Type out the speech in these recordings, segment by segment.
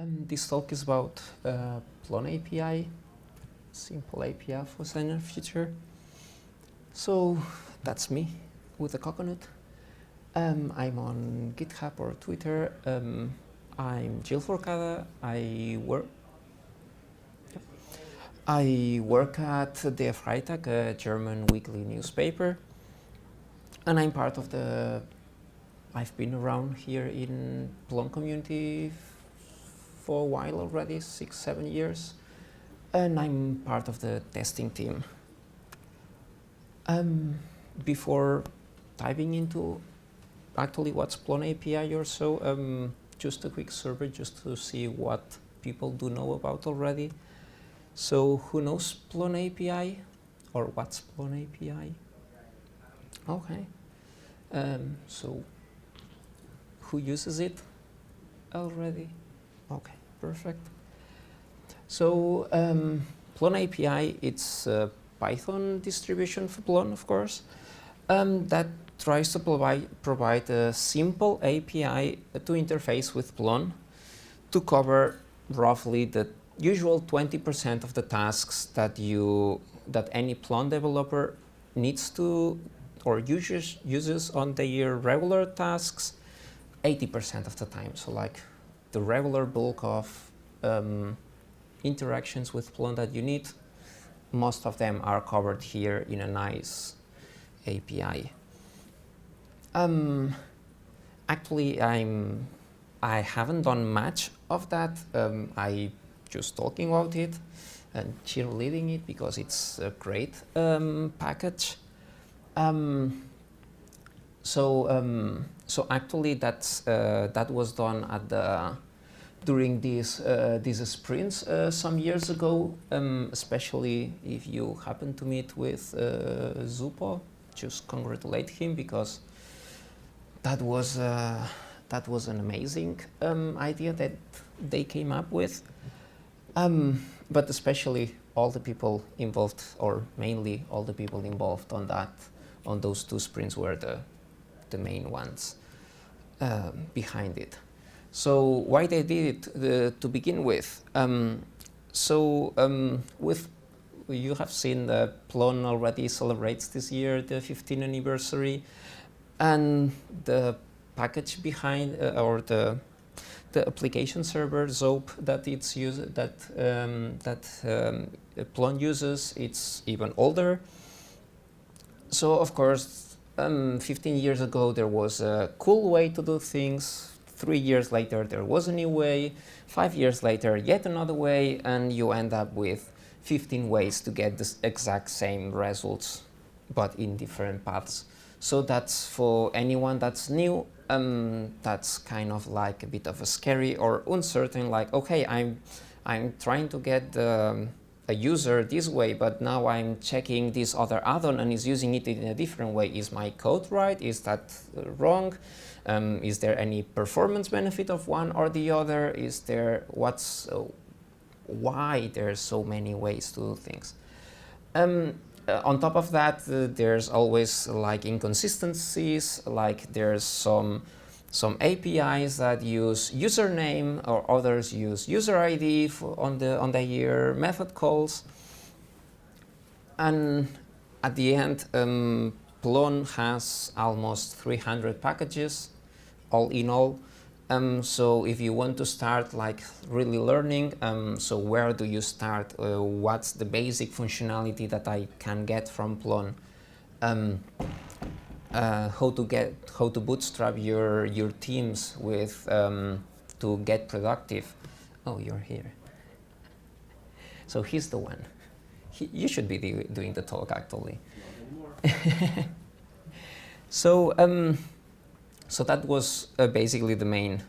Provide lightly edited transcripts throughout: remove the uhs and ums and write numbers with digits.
This talk is about Plone API, simple API for designer feature. So that's me with a coconut. I'm on GitHub or Twitter. I'm Jill Forcada. I work at the Freitag, a German weekly newspaper, and I'm part of the. I've been around here in Plone community for a while already, 6-7 years, and I'm part of the testing team. Before diving into actually what's Plone API or so, just a quick survey just to see what people do know about already. So who knows Plone API or what's Plone API? Okay. So who uses it already? Okay, perfect. So Plone API, it's a Python distribution for Plone, of course, that tries to provide a simple API to interface with Plone to cover roughly the usual 20% of the tasks that any Plone developer needs to or uses on their regular tasks 80% of the time. So like the regular bulk of interactions with Plone that you need, most of them are covered here in a nice API. Actually, I haven't done much of that. I just talking about it and cheerleading it because it's a great package. So actually, that was done at during these sprints some years ago. Especially if you happen to meet with Zupo, just congratulate him because that was an amazing idea that they came up with. But especially all the people involved, or mainly all the people involved on those two sprints were the main ones behind it. So why they did it to begin with? With you have seen Plone already celebrates this year the 15th anniversary, and the package behind or the application server Zope that Plone uses, it's even older. So of course, 15 years ago there was a cool way to do things. 3 years later there was a new way. 5 years later yet another way, and you end up with 15 ways to get the exact same results, but in different paths. So that's for anyone that's new. That's kind of like a bit of a scary or uncertain. Like, okay, I'm trying to get a user this way, but now I'm checking this other add-on and is using it in a different way. Is my code right? Is that wrong? Is there any performance benefit of one or the other? Is there why there's so many ways to do things? On top of that, there's always like inconsistencies. Like there's some APIs that use username, or others use user ID on their method calls. And at the end, Plone has almost 300 packages, all in all. So if you want to start like really learning, so where do you start? What's the basic functionality that I can get from Plone? How to bootstrap your teams with to get productive. Oh, you're here. So he's the one. You should be doing the talk actually. So that was basically the main,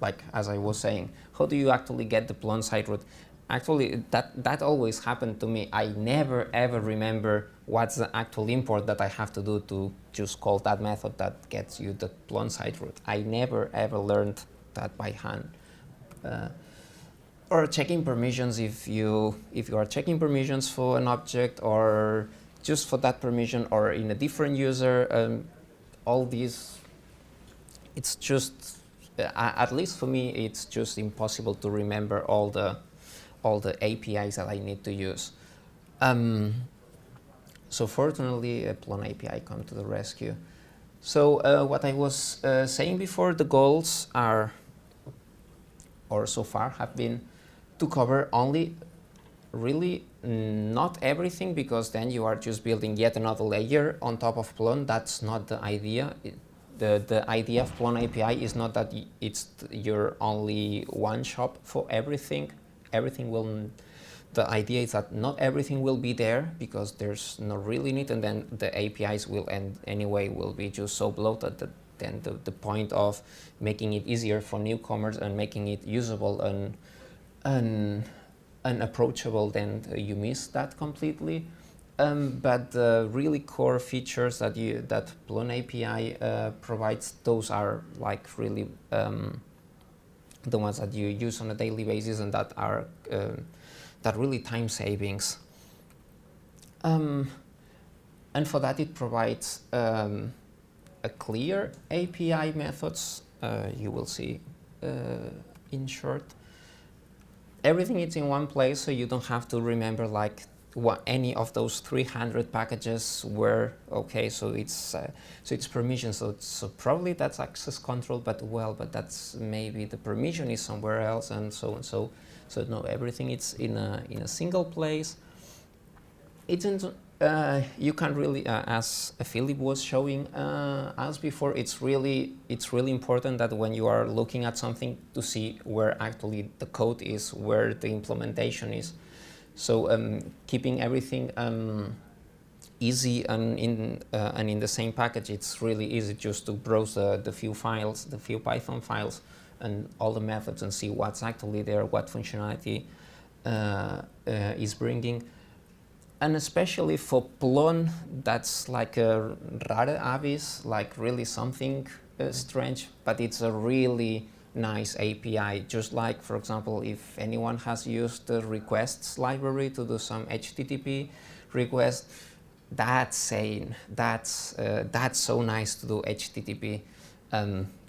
like as I was saying, how do you actually get the Plone side route? Actually, that always happened to me. I never ever remember what's the actual import that I have to do to just call that method that gets you the Plone side route. I never ever learned that by hand. Or checking permissions if you are checking permissions for an object or just for that permission or in a different user. All these, it's just at least for me, it's just impossible to remember all the APIs that I need to use. So fortunately, Plone API come to the rescue. So what I was saying before, the goals are, or so far have been, to cover only really not everything, because then you are just building yet another layer on top of Plone. That's not the idea. The idea of Plone API is not that it's your only one shop for everything. Everything will. The idea is that not everything will be there, because there's no really need, and then the APIs will will be just so bloated that then the point of making it easier for newcomers and making it usable and approachable, then you miss that completely. But the really core features that Plone API provides, those are like really the ones that you use on a daily basis, and that are that really time savings. And for that, it provides a clear API methods. You will see in short. Everything is in one place, so you don't have to remember like what any of those 300 packages were. Okay, so it's permission. So probably that's access control, but that's maybe the permission is somewhere else, and so and so. So no, everything is in a single place. It's you can really, as Philip was showing us before, it's really important that when you are looking at something, to see where actually the code is, where the implementation is. So keeping everything easy and in the same package, it's really easy just to browse the few files, the few Python files, and all the methods, and see what's actually there, what functionality is bringing. And especially for Plone, that's like a rare avis, like really something strange, but it's a really nice API. Just like, for example, if anyone has used the requests library to do some HTTP request, that's sane. That's so nice to do HTTP.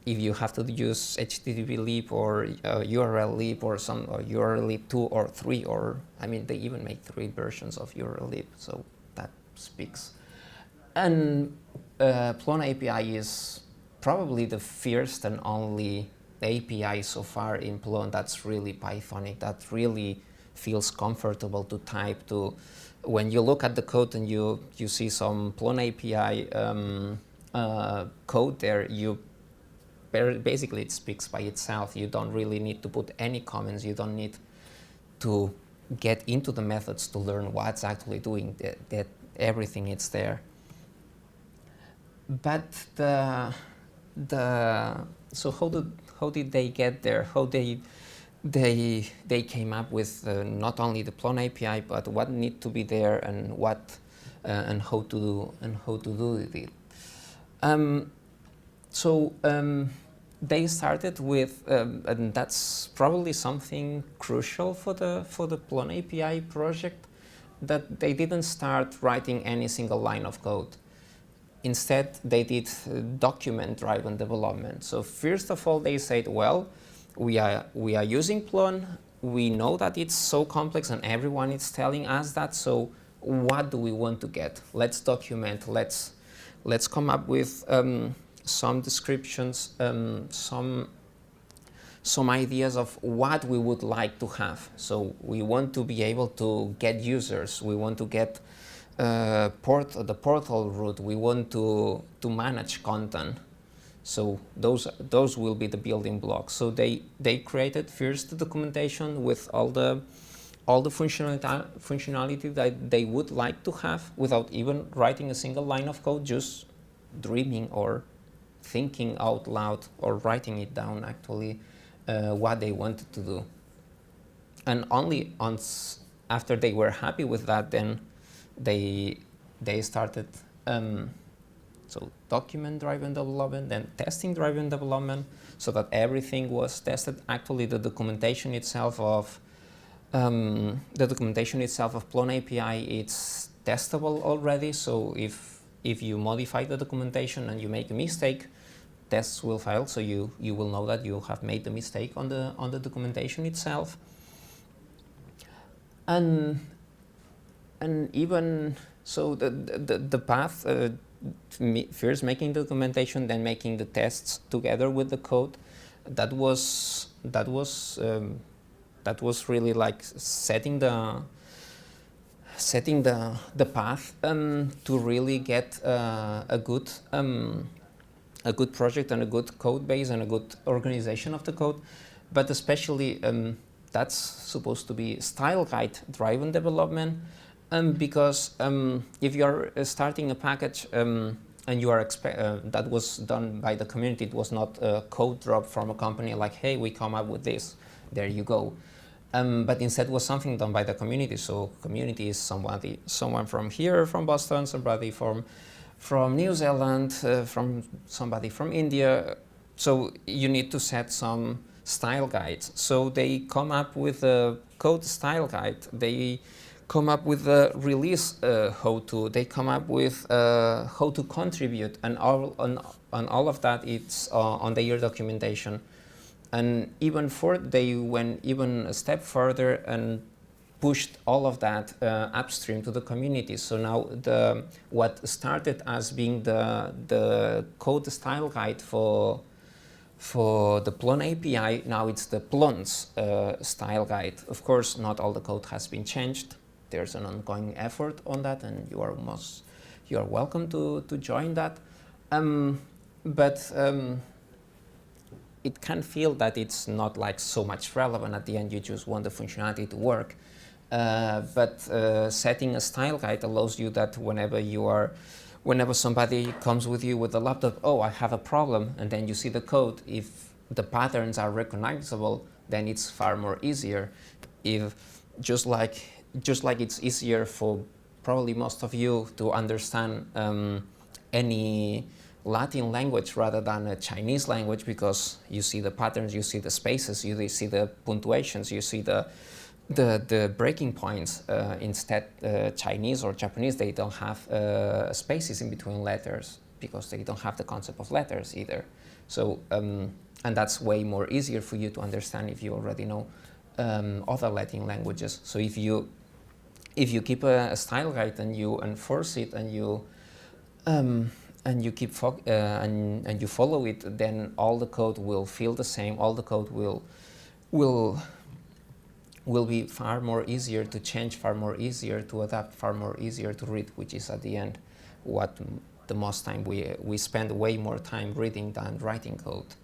If you have to use HTTP lib or URL lib or some URL lib 2 or 3, or I mean they even make 3 versions of URL lib, so that speaks. And Plone API is probably the first and only API so far in Plone that's really Pythonic, that really feels comfortable to type to. When you look at the code and you see some Plone API code there, basically it speaks by itself. You don't really need to put any comments. You don't need to get into the methods to learn what's actually doing. That everything is there. But so how did they get there? How they came up with not only the Plone API, but what need to be there, and what and how to do it. They started with, and that's probably something crucial for the Plone API project, that they didn't start writing any single line of code. Instead, they did document-driven development. So first of all, they said, well, we are using Plone. We know that it's so complex, and everyone is telling us that. So what do we want to get? Let's document. Let's come up with some descriptions, some ideas of what we would like to have. So we want to be able to get users. We want to get the portal route. We want to manage content. So those will be the building blocks. So they created first the documentation with all the functionality that they would like to have, without even writing a single line of code, just dreaming or thinking out loud or writing it down actually what they wanted to do. And only after they were happy with that, then they started so document-driven development, then testing-driven development, so that everything was tested. Actually, the documentation itself of Plone API, it's testable already. So if you modify the documentation and you make a mistake, tests will fail, so you will know that you have made the mistake on the documentation itself. And even so, the path, first making the documentation, then making the tests together with the code, that was really like setting the path to really get a good project and a good code base and a good organization of the code. But especially that's supposed to be style guide driven development, because if you're starting a package and you are that was done by the community, it was not a code drop from a company like, hey, we come up with this, there you go. But instead was something done by the community. So community is someone from here, from Boston, somebody from New Zealand, from somebody from India. So you need to set some style guides. So they come up with a code style guide. They come up with a release how-to. They come up with how to contribute, and all of that it's on their documentation. And they went even a step further and pushed all of that upstream to the community. So now what started as being the code style guide for the Plone API, now it's the Plone's style guide. Of course, not all the code has been changed. There's an ongoing effort on that, and you are welcome to join that. But it can feel that it's not like so much relevant. At the end, you just want the functionality to work. But setting a style guide allows you that whenever somebody comes with you with a laptop, oh, I have a problem, and then you see the code, if the patterns are recognizable, then it's far more easier. If just like it's easier for probably most of you to understand any Latin language rather than a Chinese language, because you see the patterns, you see the spaces, you see the punctuations, you see the breaking points. Instead, Chinese or Japanese, they don't have spaces in between letters because they don't have the concept of letters either. So, and that's way more easier for you to understand if you already know other Latin languages. So if you keep a style guide and you enforce it and you keep and you follow it, then all the code will feel the same. All the code will be far more easier to change, far more easier to adapt, far more easier to read, which is at the end what the most time we spend way more time reading than writing code.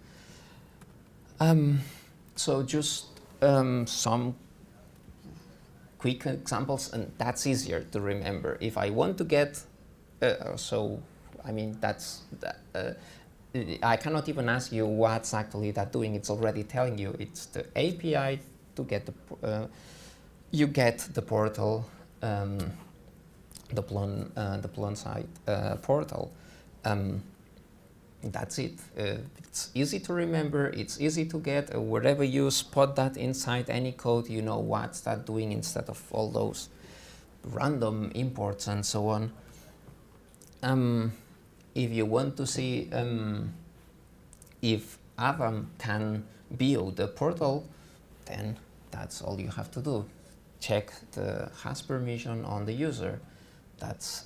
So just some quick examples, and that's easier to remember. If I want to get I cannot even ask you what's actually that doing. It's already telling you. It's the API to get you get the portal, the Plone site portal. That's it. It's easy to remember. It's easy to get. Wherever you spot that inside any code, you know what's that doing instead of all those random imports and so on. If you want to see if Avam can build the portal, then that's all you have to do. Check the has permission on the user. That's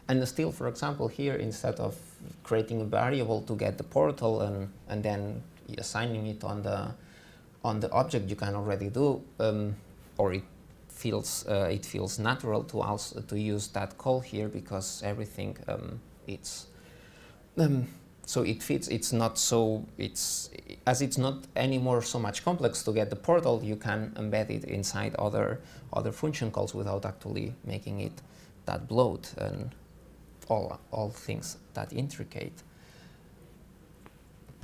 and still, for example, here, instead of creating a variable to get the portal and then assigning it on the object, you can already do, or it feels natural to also to use that call here, because everything so it fits. It's not anymore so much complex to get the portal. You can embed it inside other function calls without actually making it that bloat and all things that intricate.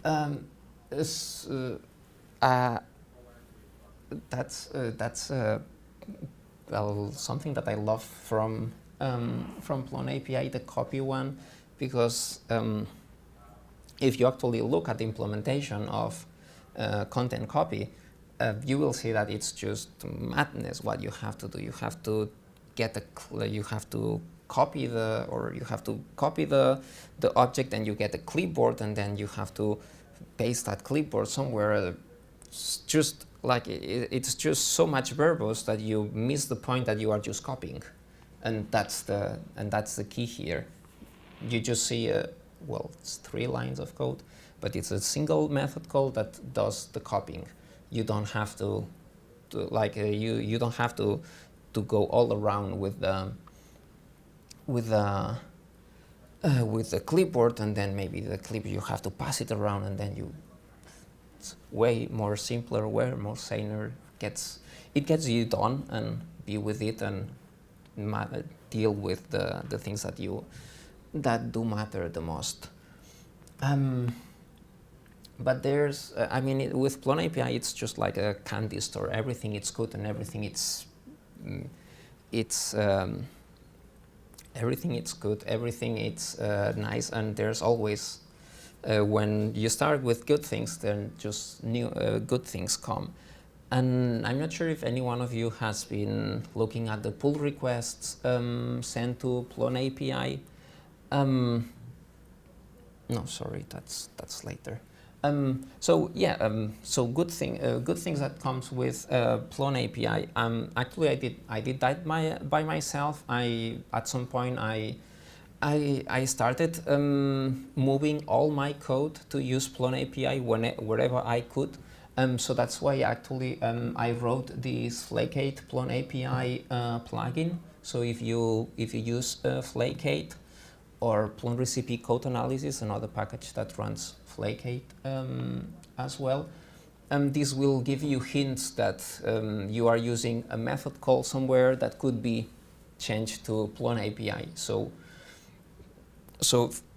That's well, something that I love from Plone API, the copy one, because if you actually look at the implementation of content copy, you will see that it's just madness what you have to do. You have to copy the object, and you get a clipboard, and then you have to paste that clipboard somewhere. It's just like it's just so much verbose that you miss the point that you are just copying, and that's the key here. You just see well, it's 3 lines of code, but it's a single method call that does the copying. You don't have to you don't have to go all around with the clipboard, and then maybe the clip you have to pass it around, and then it's way more simpler, way more saner. It gets you done, and be with it, and deal with the things that do matter the most. But there's, I mean, with Plone API, it's just like a candy store. Everything is good, and everything everything is good, everything is nice, and there's always, when you start with good things, then just new good things come. And I'm not sure if any one of you has been looking at the pull requests sent to Plone API. No, sorry, that's later. So yeah, so good things that comes with Plone API. Actually, I did that by myself. At some point I started moving all my code to use Plone API wherever I could. So that's why actually I wrote this Flake8 Plone API plugin. So if you use Flake8 or Plone recipe code analysis, another package that runs Flake8 as well, this will give you hints that you are using a method call somewhere that could be changed to Plone API. So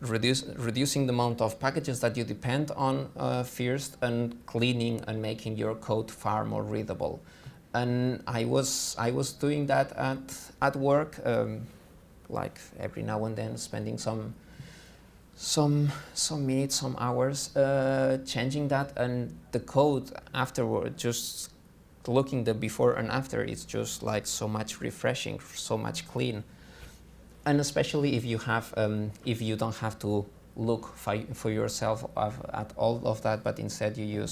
reducing the amount of packages that you depend on first, and cleaning and making your code far more readable. And I was doing that at work, like every now and then, spending some minutes, some hours changing that, and the code afterward, just looking the before and after, it's just like so much refreshing, so much clean. And especially if you have, if you don't have to look for yourself at all of that, but instead you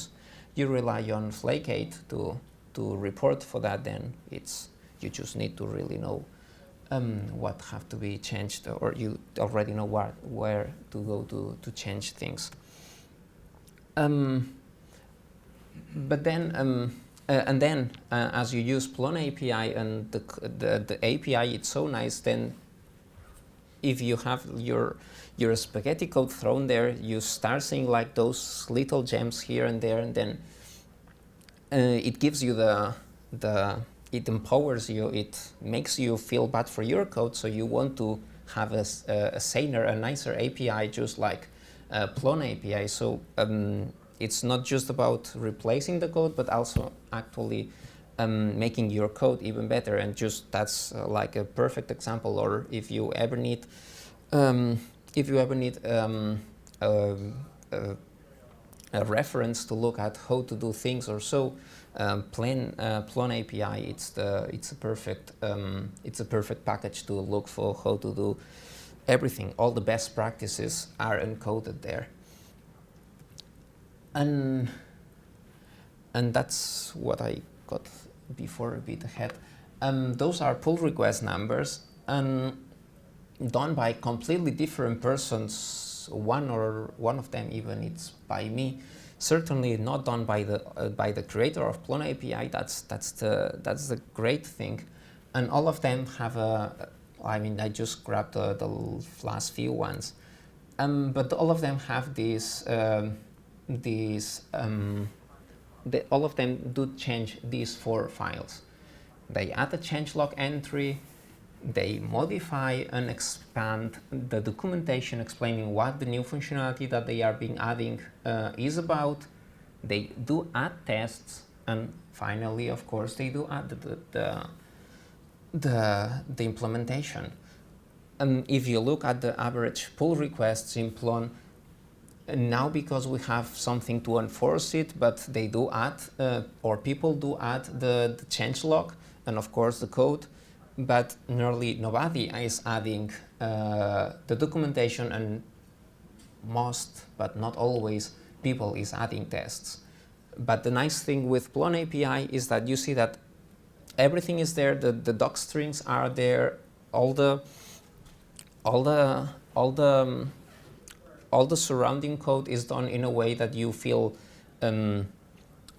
rely on Flake8 to report for that, then you just need to really know what have to be changed, or you already know where to go to change things. But then and then as you use Plone API and the API, it's so nice. Then if you have your spaghetti code thrown there, you start seeing like those little gems here and there, and then it gives you it empowers you, it makes you feel bad for your code, so you want to have a saner, a nicer API, just like Plone API. So it's not just about replacing the code, but also actually making your code even better. And just that's like a perfect example. Or if you ever need a reference to look at how to do things or so, Plone API, it's a perfect package to look for how to do everything. All the best practices are encoded there, and that's what I got before, a bit ahead. Those are pull request numbers, and done by completely different persons. One of them even it's by me. Certainly not done by the creator of Plone API. That's the great thing, and all of them have I mean, I just grabbed the last few ones, but all of them have all of them do change these 4 files. They add a changelog entry. They modify and expand the documentation explaining what the new functionality that they are being adding is about. They do add tests, and finally, of course, they do add the implementation. And if you look at the average pull requests in Plone, now because we have something to enforce it, but they do add, or people do add the changelog, and of course the code. but nearly nobody is adding the documentation, and most, but not always, people is adding tests. But the nice thing with Plone API is that you see that everything is there. The doc strings are there. All the surrounding code is done in a way that you feel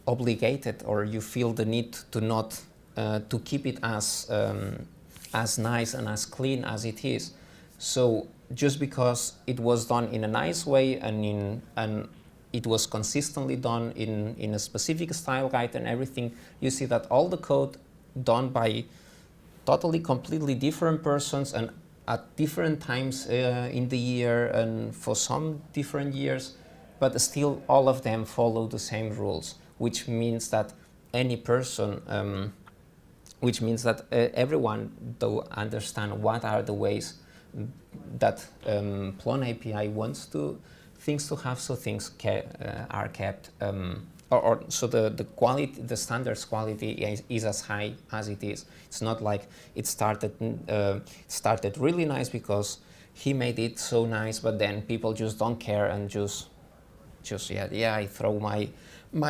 obligated, or you feel the need to not to keep it as nice and as clean as it is. So just because it was done in a nice way and it was consistently done in a specific style guide and everything, you see that all the code done by totally completely different persons and at different times in the year and for some different years, but still all of them follow the same rules, which means that any person, which means that everyone do understand what are the ways that Plone API wants things to have, so things are kept, or so the quality, the standards quality is as high as it is. It's not like it started really nice because he made it so nice, but then people just don't care and just I throw my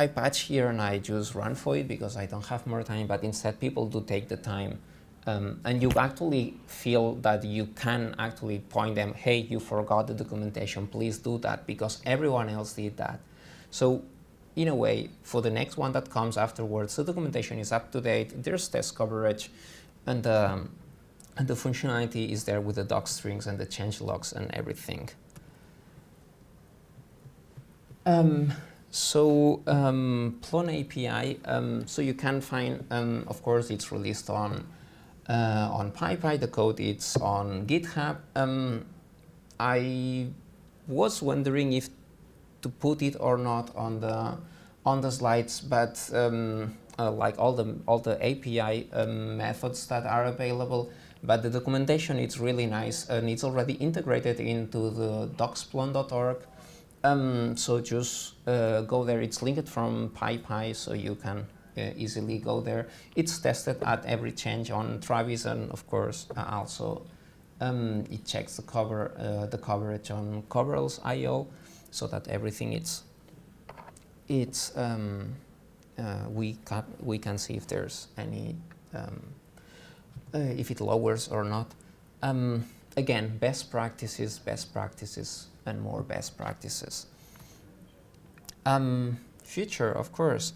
patch here and I just run for it because I don't have more time. But instead, people do take the time. And you actually feel that you can actually point them, hey, you forgot the documentation, please do that, because everyone else did that. So in a way, for the next one that comes afterwards, the documentation is up to date, there's test coverage, and the functionality is there with the doc strings and the change logs and everything. Plone API, so you can find, of course, it's released on PyPy, the code is on GitHub. I was wondering if to put it or not on the slides, but like all the API methods that are available, but the documentation is really nice and it's already integrated into the docs.plone.org. So just go there. It's linked from PyPy, so you can easily go there. It's tested at every change on Travis, and of course also it checks the coverage on coveralls.io, so that everything we can see if there's any if it lowers or not. Again, best practices, and more best practices. Future, of course.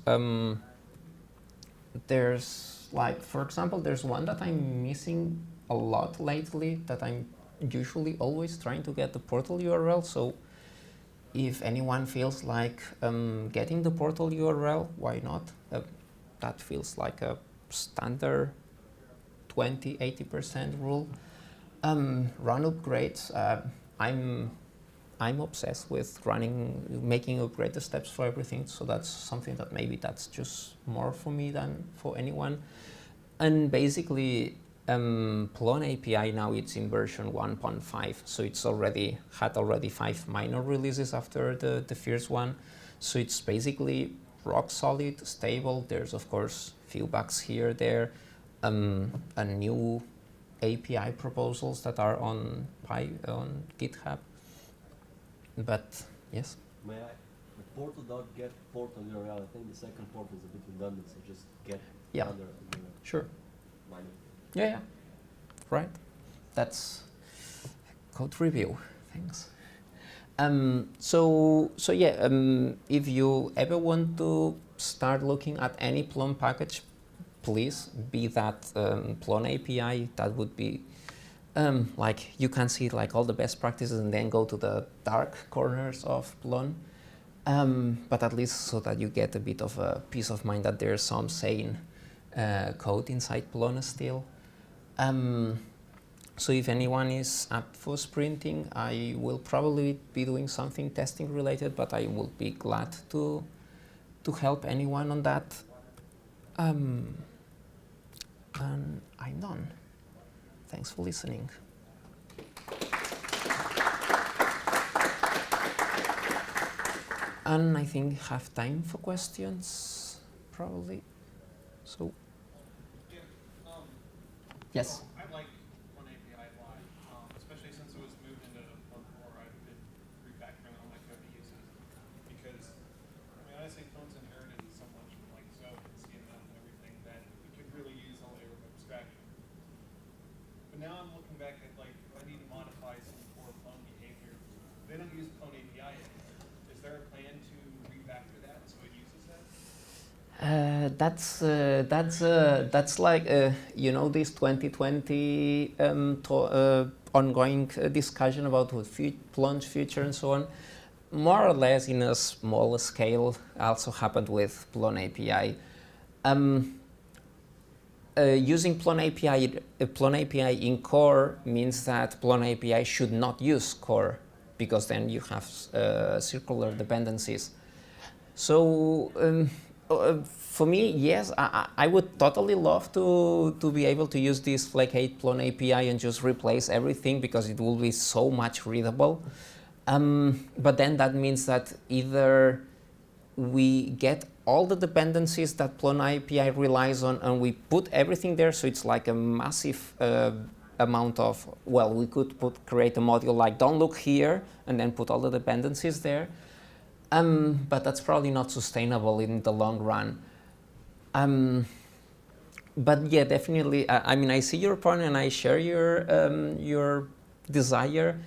There's, like, for example, there's one that I'm missing a lot lately, that I'm usually always trying to get the portal URL. So if anyone feels like getting the portal URL, why not? That feels like a standard 20-80% rule. Run upgrades. I'm obsessed with making upgrade steps for everything. So that's something that maybe that's just more for me than for anyone. And basically, Plone API now it's in version 1.5. So it's had already 5 minor releases after the first one. So it's basically rock solid, stable. There's of course few bugs here, there, and new API proposals that are on GitHub. But yes. May I? The portal.get portal URL. I think the second portal is a bit redundant, so just get other URL. Sure. Minor. Yeah. Right. That's code review. Thanks. If you ever want to start looking at any Plone package, please, be that Plone API, that would be like you can see like all the best practices and then go to the dark corners of Plone. But at least so that you get a bit of a peace of mind that there's some sane code inside Plone still. So if anyone is up for sprinting, I will probably be doing something testing related, but I will be glad to help anyone on that. And I'm done. Thanks for listening. And I think have time for questions, probably. So. Yes. I like Plone API a lot, especially since it was moved into Plone 4. I've been refactoring all my code to use it because, I mean, honestly, Plone's inherited so much from like SOAP and CMF and everything that it could really use a layer of abstraction. But now I'm looking back at like if I need to modify some core Plone behavior, they don't use Plone API anymore. Is there a plan to refactor that so it uses that? That's like you know, this 2020 ongoing discussion about what Plone's future and so on. More or less in a small scale, also happened with Plone API. Using Plone API in core means that Plone API should not use core, because then you have circular dependencies. So for me, yes, I would totally love to be able to use this Flake 8 Plone API and just replace everything, because it will be so much readable. But then that means that either we get all the dependencies that Plone API relies on and we put everything there, so it's like a massive amount of, well, we could create a module like don't look here and then put all the dependencies there. But that's probably not sustainable in the long run. But yeah, definitely. I mean, I see your point and I share your desire.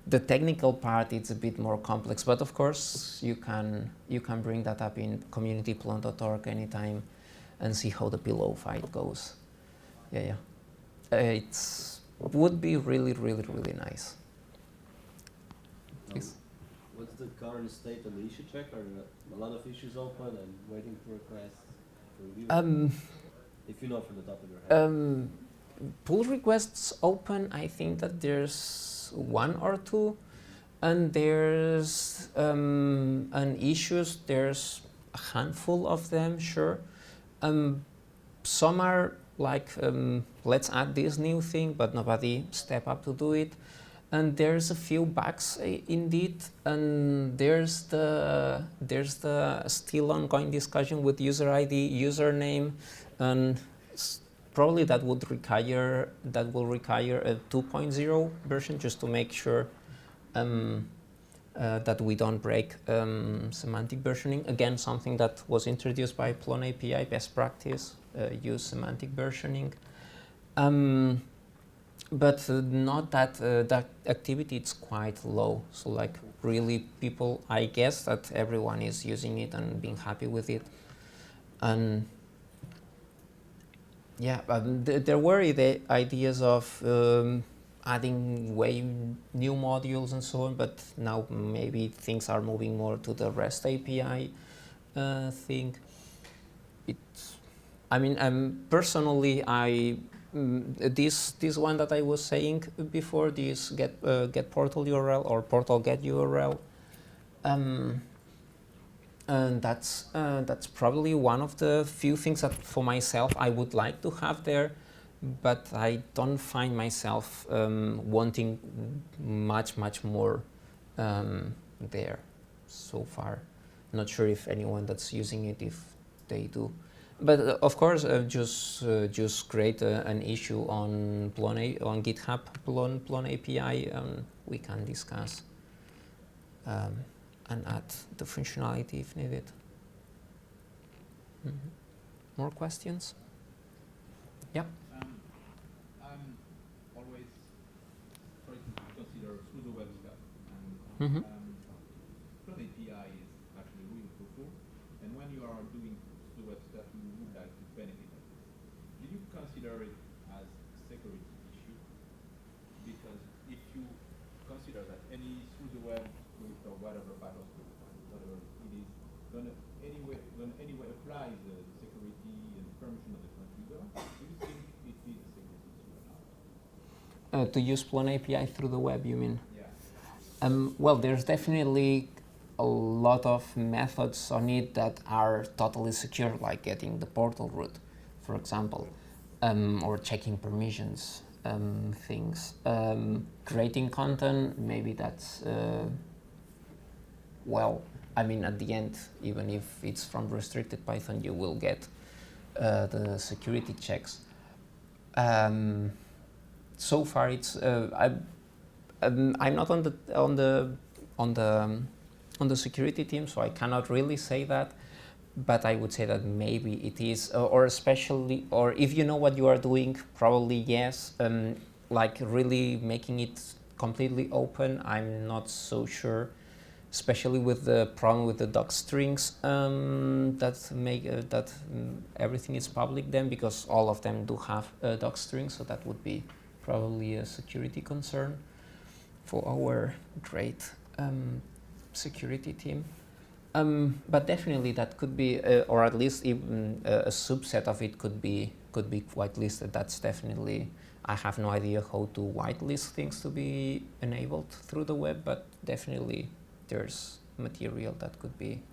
The technical part, it's a bit more complex, but of course you can bring that up in communityplone.org anytime and see how the pillow fight goes. Yeah. It's would be really nice. Please. What's the current state of the issue check? Are a lot of issues open and waiting for requests for review? If you know from the top of your head. Pull requests open, I think that there's one or two, and there's and issues, there's a handful of them, sure. Some are like, let's add this new thing, but nobody step up to do it. And there's a few bugs indeed, and there's the still ongoing discussion with user ID, username, and probably that will require a 2.0 version just to make sure that we don't break semantic versioning. Again, something that was introduced by Plone API, best practice, use semantic versioning. But not that that activity, it's quite low. So like really people, I guess that everyone is using it and being happy with it. And yeah, there were the ideas of adding new modules and so on, but now maybe things are moving more to the REST API thing. I mean, personally, this one that I was saying before, this get portal URL or portal get URL, and that's probably one of the few things that for myself I would like to have there, but I don't find myself wanting much more there so far. Not sure if anyone that's using it, if they do. But of course, just create an issue on Plone on GitHub Plone API, and we can discuss and add the functionality if needed. More questions? Yeah. I'm always trying to consider pseudo web stuff, and Plone API is actually really helpful. And when you are doing pseudo web stuff, you would like to benefit of this. Do you consider it as a security issue? Because if you consider that any pseudo web script or whatever Python script, whatever it is, gonna anyway apply the security and permission of the front user, do you think it is a security issue or not? To use Plone API through the web, you mean? Yeah. Well, there's definitely a lot of methods on it that are totally secure, like getting the portal root, for example, or checking permissions, things. Creating content, maybe that's, well, I mean, at the end, even if it's from restricted Python, you will get the security checks. So far, it's I'm not on the security team, so I cannot really say that. But I would say that maybe it is, or especially, or if you know what you are doing, probably yes. Like really making it completely open, I'm not so sure. Especially with the problem with the doc strings that make that everything is public then, because all of them do have doc strings, so that would be probably a security concern for our great security team. But definitely that could be, or at least even a subset of it could be whitelisted. That's definitely. I have no idea how to whitelist things to be enabled through the web, but definitely there's material that could be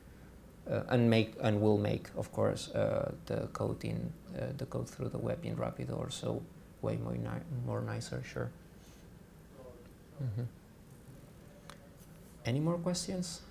and will make, of course, the code through the web in Rapido or so way more nicer. Sure. Mm-hmm. Any more questions?